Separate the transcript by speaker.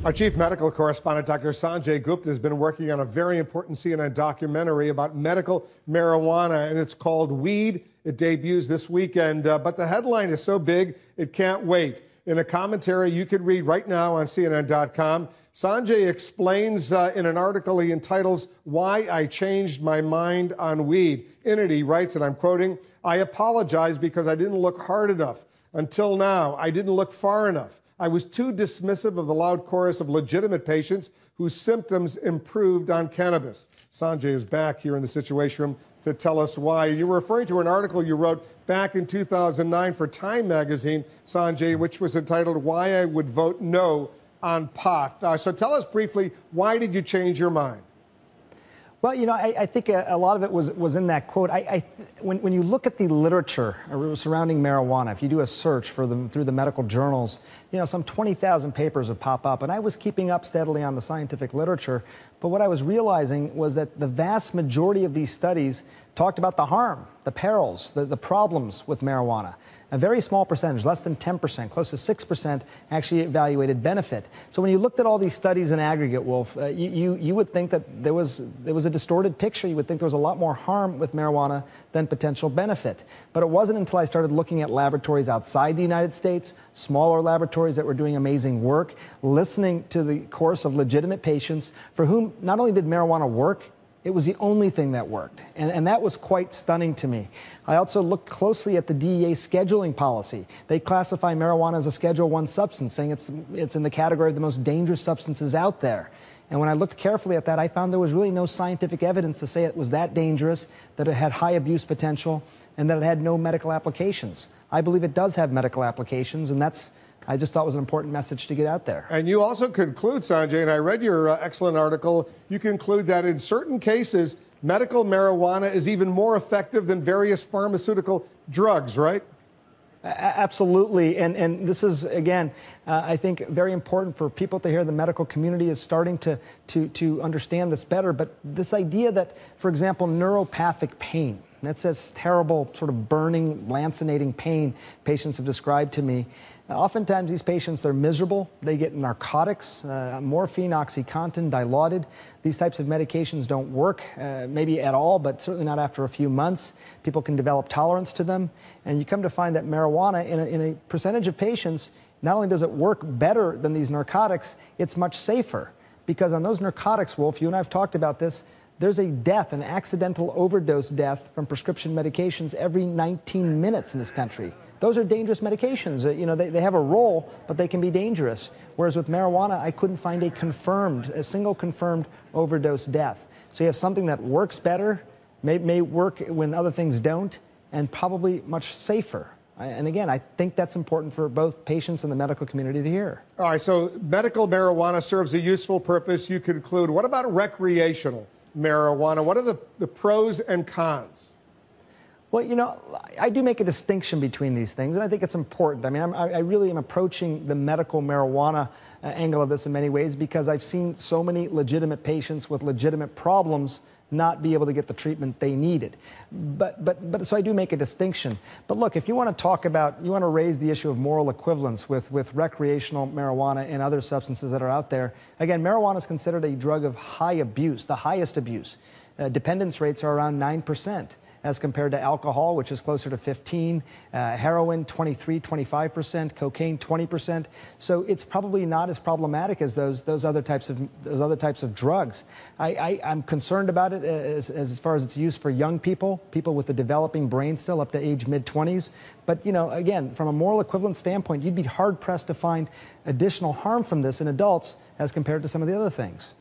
Speaker 1: Our chief medical correspondent, Dr. Sanjay Gupta, has been working on a very important CNN documentary about medical marijuana, and it's called Weed. It debuts this weekend, but the headline is so big, it can't wait. In a commentary you can read right now on CNN.com, Sanjay explains in an article he entitles, Why I Changed My Mind on Weed. In it, he writes, and I'm quoting, I apologize because I didn't look hard enough. Until now, I didn't look far enough. I was too dismissive of the loud chorus of legitimate patients whose symptoms improved on cannabis. Sanjay is back here in the Situation Room to tell us why. You were referring to an article you wrote back in 2009 for Time magazine, Sanjay, which was entitled Why I Would Vote No on Pot. So tell us briefly, why did you change your mind?
Speaker 2: Well, you know, I think a lot of it was in that quote. When you look at the literature surrounding marijuana, if you do a search for them through the medical journals, you know, some 20,000 papers would pop up. And I was keeping up steadily on the scientific literature. But what I was realizing was that the vast majority of these studies talked about the harm, the perils, the problems with marijuana. A very small percentage, less than 10%, close to 6%, actually evaluated benefit. So when you looked at all these studies in aggregate, Wolf, you would think that there was a distorted picture. You would think there was a lot more harm with marijuana than potential benefit. But it wasn't until I started looking at laboratories outside the United States, smaller laboratories that were doing amazing work, listening to the course of legitimate patients for whom not only did marijuana work, it was the only thing that worked, and that was quite stunning to me. I also looked closely at the DEA scheduling policy. They classify marijuana as a Schedule I substance, saying it's in the category of the most dangerous substances out there. And when I looked carefully at that, I found there was really no scientific evidence to say it was that dangerous, that it had high abuse potential, and that it had no medical applications. I believe it does have medical applications, and I just thought it was an important message to get out there.
Speaker 1: And you also conclude, Sanjay, and I read your excellent article, you conclude that in certain cases, medical marijuana is even more effective than various pharmaceutical drugs, right?
Speaker 2: Absolutely. And this is, again, I think very important for people to hear. The medical community is starting to understand this better. But this idea that, for example, neuropathic pain, that's this terrible sort of burning, lancinating pain patients have described to me. Oftentimes these patients, they're miserable. They get narcotics, morphine, OxyContin, Dilaudid. These types of medications don't work, maybe at all, but certainly not after a few months. People can develop tolerance to them. And you come to find that marijuana, in a percentage of patients, not only does it work better than these narcotics, it's much safer. Because on those narcotics, Wolf, you and I have talked about this, there's a death, an accidental overdose death from prescription medications every 19 minutes in this country. Those are dangerous medications. You know, they have a role, but they can be dangerous. Whereas with marijuana, I couldn't find a single confirmed overdose death. So you have something that works better, may work when other things don't, and probably much safer. And again, I think that's important for both patients and the medical community to hear.
Speaker 1: All right, so medical marijuana serves a useful purpose, you conclude. What about recreational marijuana? What are the pros and cons?
Speaker 2: Well, you know, I do make a distinction between these things, and I think it's important. I mean, I really am approaching the medical marijuana angle of this in many ways because I've seen so many legitimate patients with legitimate problems not be able to get the treatment they needed. So I do make a distinction. But look, if you want to talk about, you want to raise the issue of moral equivalence with recreational marijuana and other substances that are out there, again, marijuana is considered a drug of high abuse, the highest abuse. Dependence rates are around 9%. As compared to alcohol, which is closer to 15, heroin 23, 25%, cocaine 20%. So it's probably not as problematic as those other types of drugs. I'm concerned about it as far as its use for young people with a developing brain still up to age mid-20s. But you know, again, from a moral equivalence standpoint, you'd be hard pressed to find additional harm from this in adults as compared to some of the other things.